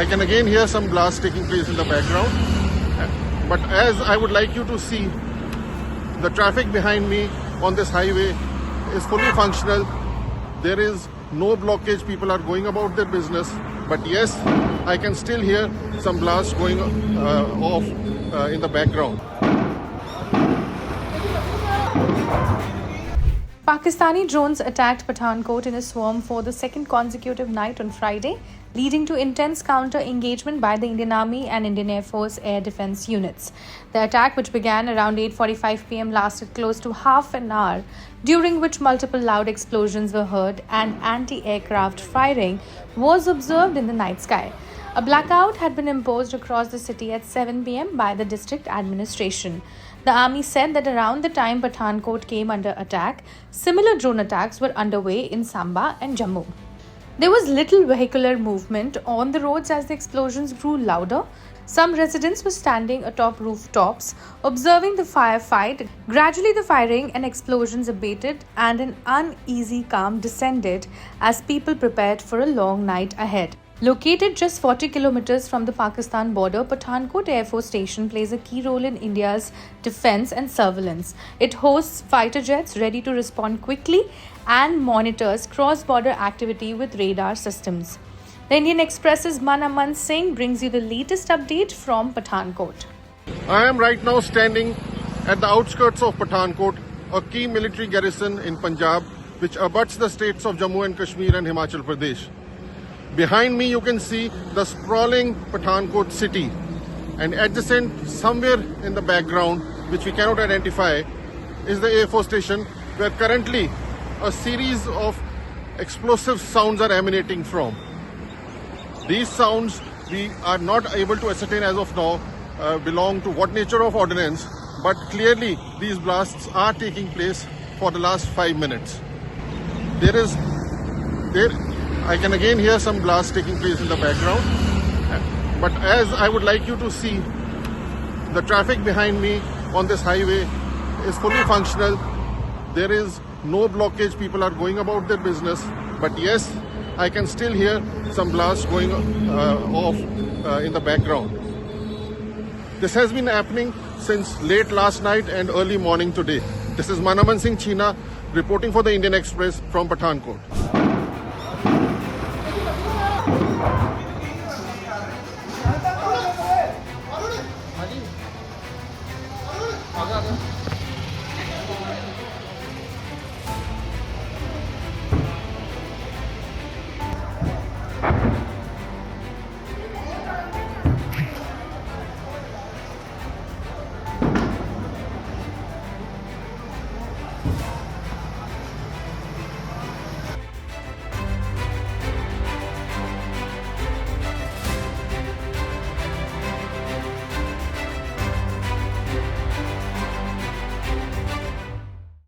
I can again hear some blasts taking place in the background. But as I would like you to see, the traffic behind me on this highway is fully functional. There is no blockage. People are going about their business. But yes, I can still hear some blasts going off in the background. Pakistani drones attacked Pathankot in a swarm for the second consecutive night on Friday, leading to intense counter-engagement by the Indian Army and Indian Air Force air defense units. The attack, which began around 8:45 p.m., lasted close to half an hour, during which multiple loud explosions were heard and anti-aircraft firing was observed in the night sky. A blackout had been imposed across the city at 7 p.m. by the district administration. The army said that around the time Pathankot came under attack, similar drone attacks were underway in Samba and Jammu. There was little vehicular movement on the roads as the explosions grew louder. Some residents were standing atop rooftops, observing the firefight. Gradually, the firing and explosions abated and an uneasy calm descended as people prepared for a long night ahead. Located just 40 kilometers from the Pakistan border, Pathankot Air Force Station plays a key role in India's defense and surveillance. It hosts fighter jets ready to respond quickly and monitors cross-border activity with radar systems. The Indian Express's Manaman Singh brings you the latest update from Pathankot. I am right now standing at the outskirts of Pathankot, a key military garrison in Punjab, which abuts the states of Jammu and Kashmir and Himachal Pradesh. Behind me you can see the sprawling Pathankot city, and adjacent somewhere in the background, which we cannot identify, is the Air Force Station, where currently a series of explosive sounds are emanating from. These sounds we are not able to ascertain as of now belong to what nature of ordnance, but clearly these blasts are taking place for the last 5 minutes. I can again hear some blasts taking place in the background. But as I would like you to see, the traffic behind me on this highway is fully functional. There is no blockage. People are going about their business. But yes, I can still hear some blasts going off in the background. This has been happening since late last night and early morning today. This is Manaman Singh China reporting for the Indian Express from Pathankot.